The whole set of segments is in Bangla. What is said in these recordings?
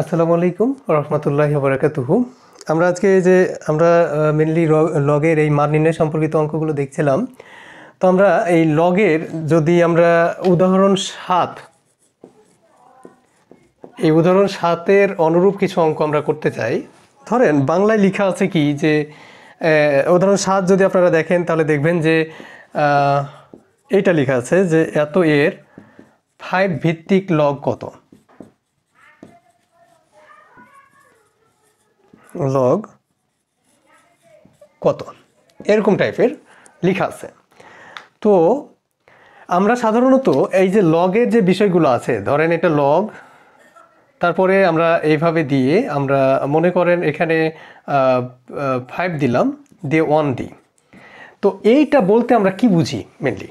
আসসালামু আলাইকুম রহমতুল্লাহি ওয়া বারাকাতুহু। আমরা আজকে যে আমরা মেনলি লগের এই মান নির্ণয় সম্পর্কিত অঙ্কগুলো দেখছিলাম। তো আমরা এই লগের যদি আমরা উদাহরণ 7 এই উদাহরণ 7-এর অনুরূপ কিছু অঙ্ক আমরা করতে চাই। ধরেন বাংলায় লেখা আছে কি যে উদাহরণ 7 যদি আপনারা দেখেন তাহলে দেখবেন যে এইটা লেখা আছে যে এত এর 5 ভিত্তিক লগ কত। লগ কত এরকম টাইপের লেখা আছে। তো আমরা সাধারণত এই যে লগের যে বিষয়গুলো আছে, ধরেন এটা লগ, তারপরে আমরা এইভাবে দিয়ে আমরা মনে করেন এখানে 5 দিলাম, দিয়ে 1 দিই। তো এইটা বলতে আমরা কি বুঝি মেনলি?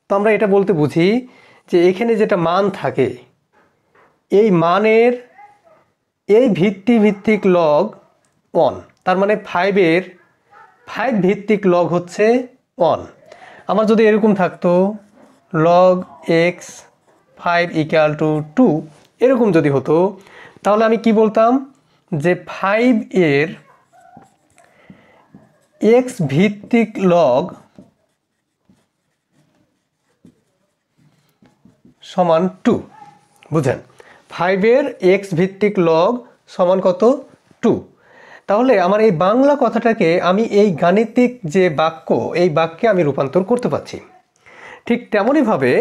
তো আমরা এটা বলতে বুঝি যে এখানে যেটা মান থাকে এই মানের এই ভিত্তিক লগ 1, তার মানে 5-এর 5 ভিত্তিক লগ হচ্ছে 1। আমার যদি এরকম থাকতো লগ এক্স 5 ইকুয়াল টু 2, এরকম যদি হতো তাহলে আমি কি বলতাম যে 5-এর এক্স ভিত্তিক লগ সমান 2। বুঝেন, 5-এর এক্স ভিত্তিক লগ সমান কত? 2। তাহলে আমার এই বাংলা কথাটাকে আমি এই গাণিতিক যে বাক্য, এই বাক্যে আমি রূপান্তর করতে পারছি। ঠিক তেমনইভাবে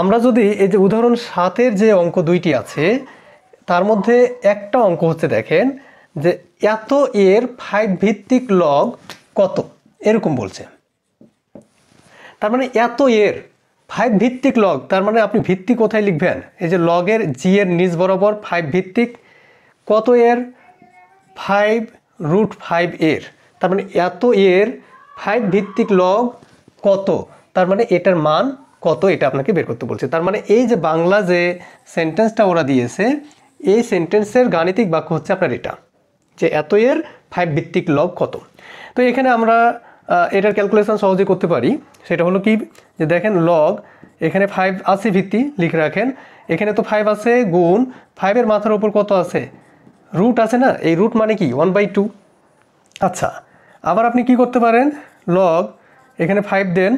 আমরা যদি এই যে উদাহরণ 7-এর যে অঙ্ক দুইটি আছে তার মধ্যে একটা অঙ্ক হচ্ছে, দেখেন যে এত এর 5 ভিত্তিক লগ কত, এরকম বলছে। তার মানে এত এর 5 ভিত্তিক লগ, তার মানে আপনি ভিত্তি কোথায় লিখবেন? এই যে লগের জি এর নিচ বরাবর 5 ভিত্তিক কত এর? 5√5 এর। তার মানে এত এর 5 ভিত্তিক লগ কত, তার মানে এটার মান কত, এটা আপনাকে বের করতে বলছে। তার মানে এই যে বাংলা যে সেন্টেন্সটা ওরা দিয়েছে, এই সেন্টেন্সের গাণিতিক বাক্য হচ্ছে আপনার এটা, যে এত এর 5 ভিত্তিক লগ কত। তো এখানে আমরা এটার ক্যালকুলেশন সহজে করতে পারি। সেটা হলো কি, যে দেখেন লগ এখানে 5 আছে ভিত্তি, লিখে রাখেন। এখানে তো 5 আছে, গুণ 5-এর মাথার উপর কত আছে? রুট আছে না? এই রুট মানে কি 1/2। আচ্ছা, আবার আপনি কি করতে পারেন, লগ এখানে 5 দেন,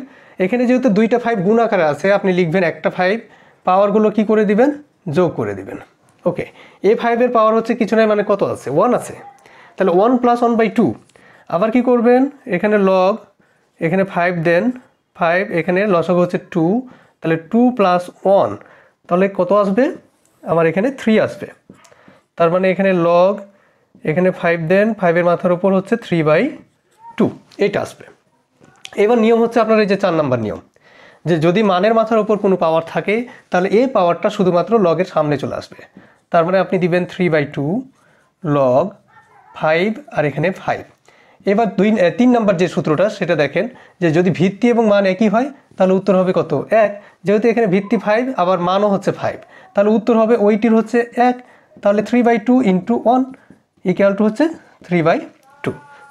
এখানে যেহেতু দুইটা 5 গুণ আকারে আছে আপনি লিখবেন একটা 5, পাওয়ারগুলো কি করে দিবেন? যোগ করে দিবেন। ওকে, এই 5-এর পাওয়ার হচ্ছে কিছু নয়, মানে কত আছে? 1 আছে। তাহলে 1 + 1/2। আবার কি করবেন, এখানে লগ এখানে 5 দেন, 5 এখানে লসাগু হচ্ছে 2, তাহলে 2 + 1, তাহলে কত আসবে? আমার এখানে 3 আসবে। তার মানে এখানে লগ এখানে 5 দেন, 5-এর মাথার উপর হচ্ছে 3/2, এটা আসবে। এবার নিয়ম হচ্ছে আপনার এই যে 4 নাম্বার নিয়ম, যে যদি মানের মাথার উপর কোনো পাওয়ার থাকে তাহলে এই পাওয়ারটা শুধুমাত্র লগের সামনে চলে আসবে। তার মানে আপনি দিবেন 3/2 লগ 5 আর এখানে 5। এবার 3 নাম্বার যে সূত্রটা সেটা দেখেন, যে যদি ভিত্তি এবং মান একই হয় তাহলে উত্তর হবে কত? 1। যেহেতু এখানে ভিত্তি 5 আবার মানও হচ্ছে 5, তাহলে উত্তর হবে ওইটির হচ্ছে 1। তাহলে 3/2 × 1 = হচ্ছে 3/2।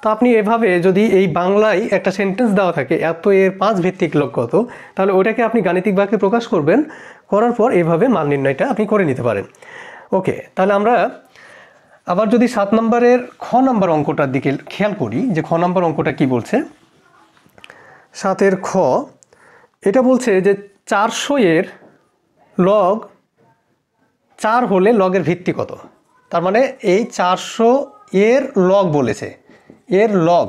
তো আপনি এভাবে যদি এই বাংলায় একটা সেন্টেন্স দেওয়া থাকে এত এর 5 ভিত্তিক লগ কত, তাহলে ওটাকে আপনি গাণিতিক বাক্যে প্রকাশ করবেন, করার পর এভাবে মান নির্ণয়টা আপনি করে নিতে পারেন। ওকে, তাহলে আমরা আবার যদি 7 নম্বরের খ নাম্বার অঙ্কটার দিকে খেয়াল করি, যে খ নাম্বার অঙ্কটা কি বলছে। 7-এর খ, এটা বলছে যে 400 এর লগ 4 হলে লগের ভিত্তি কত। তার মানে এই 400 এর লগ বলেছে, এর লগ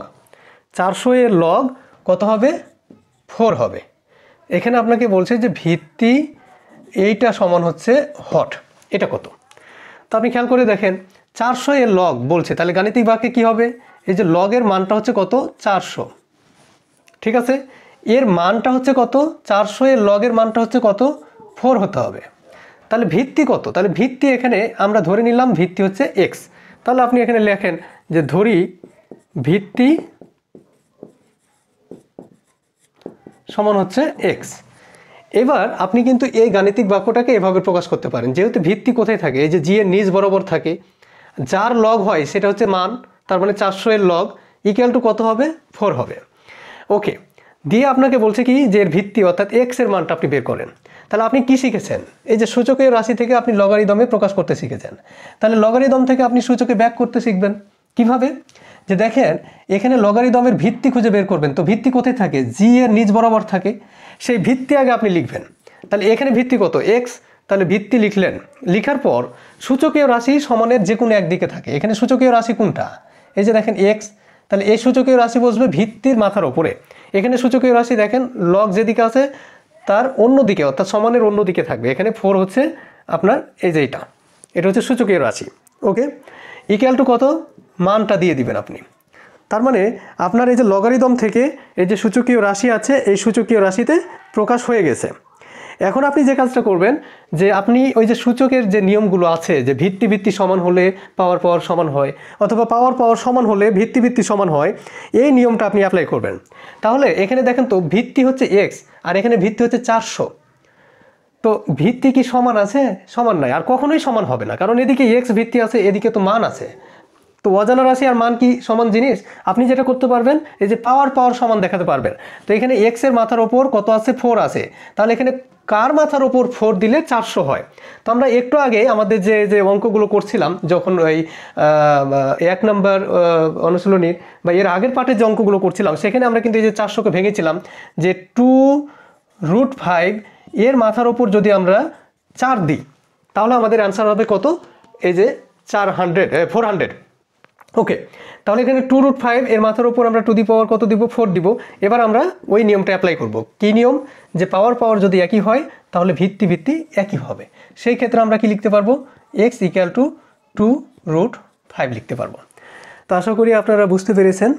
400 এর লগ কত হবে? 4 হবে। এখানে আপনাকে বলছে যে ভিত্তি এইটা সমান হচ্ছে হট, এটা কত। তো আপনি খেয়াল করে দেখেন 400 এর লগ বলছে, তাহলে গাণিতিক বাক্যে কি হবে? এই যে লগের মানটা হচ্ছে কত? 400, ঠিক আছে। এর মানটা হচ্ছে কত? 400 এর লগের মানটা হচ্ছে কত? 4 হতে হবে। তাহলে ভিত্তি কত? তাহলে ভিত্তি এখানে আমরা ধরে নিলাম ভিত্তি হচ্ছে x। তাহলে আপনি এখানে লেখেন যে ধরি ভিত্তি সমান হচ্ছে x। এবার আপনি কিন্তু এই গাণিতিক বাক্যটাকে এভাবে প্রকাশ করতে পারেন, যেহেতু ভিত্তি কোথায় থাকে? এই যে জি এর নিচ বরাবর থাকে, যার লগ হয় সেটা হচ্ছে মান, তার মানে 400 এর লগ = কত হবে? 4 হবে। ওকে, দিয়ে আপনাকে বলছে কি যে এর ভিত্তি অর্থাৎ x এর মানটা আপনি বের করেন। তাহলে আপনি কি শিখেছেন? এই যে সূচকীয় রাশি থেকে আপনি লগারিদমে প্রকাশ করতে শিখেছেন। তাহলে লগারিদম থেকে আপনি সূচকে ব্যাক করতে শিখবেন কিভাবে? যে দেখেন এখানে লগারিদমের ভিত্তি খুঁজে বের করবেন। তো ভিত্তি কোথায় থাকে? জি এর নিচ বরাবর থাকে। সেই ভিত্তি আগে আপনি লিখবেন। তাহলে এখানে ভিত্তি কত? এক্স। তাহলে ভিত্তি লিখলেন, লিখার পর সূচকীয় রাশি সমানের যে কোনো একদিকে থাকে। এখানে সূচকীয় রাশি কোনটা? এই যে দেখেন এক্স। তাহলে এই সূচকীয় রাশি বসবে ভিত্তির মাথার ওপরে। এখানে সূচকীয় রাশি দেখেন লগ যেদিকে আছে তার অন্য দিকে, অর্থাৎ সমানের অন্য দিকে থাকবে। এখানে 4 হচ্ছে আপনার এই যে এটা হচ্ছে সূচকীয় রাশি। ওকে, ইকুয়াল টু কত? মানটা দিয়ে দিবেন আপনি। তার মানে আপনার এই যে লগারিদম থেকে এই যে সূচকীয় রাশি আছে, এই সূচকীয় রাশিতে প্রকাশ হয়ে গেছে। এখন আপনি যে কাজটা করবেন, যে আপনি ওই যে সূচকের যে নিয়মগুলো আছে, যে ভিত্তি ভিত্তি সমান হলে পাওয়ার পাওয়ার সমান হয়, অথবা পাওয়ার পাওয়ার সমান হলে ভিত্তি ভিত্তি সমান হয়, এই নিয়মটা আপনি অ্যাপ্লাই করবেন। তাহলে এখানে দেখেন তো ভিত্তি হচ্ছে এক্স আর এখানে ভিত্তি হচ্ছে 400। তো ভিত্তি কি সমান আছে? সমান নাই, আর কখনোই সমান হবে না, কারণ এদিকে এক্স ভিত্তি আছে, এদিকে তো মান আছে। তো অজানা রাশি আর মান কি সমান জিনিস? আপনি যেটা করতে পারবেন, এই যে পাওয়ার পাওয়ার সমান দেখাতে পারবেন। তো এখানে এক্স এর মাথার ওপর কত আছে? 4 আছে। তাহলে এখানে কার মাথার ওপর 4 দিলে 400 হয়? তো আমরা একটু আগে আমাদের যে অঙ্কগুলো করছিলাম, যখন ওই 1 নম্বর অনুশীলনীর বা এর আগের পার্টের যে অঙ্কগুলো করছিলাম, সেখানে আমরা কিন্তু এই যে 400কে ভেঙেছিলাম, যে 2√5 এর মাথার ওপর যদি আমরা 4 দিই, তাহলে আমাদের অ্যান্সার হবে কত? এই যে 400। ওকে, তাহলে এখানে 2√5 এর মাথার উপর আমরা টু দি পাওয়ার কত দিব? 4 দিব। এবার আমরা ওই নিয়মটা অ্যাপ্লাই করব। কি নিয়ম? যে পাওয়ার পাওয়ার যদি একই হয় তাহলে ভিত্তি ভিত্তি একই হবে। সেই ক্ষেত্রে আমরা কি লিখতে পারবো? x = 2√5 লিখতে পারবো। তো আশা করি আপনারা বুঝতে পেরেছেন।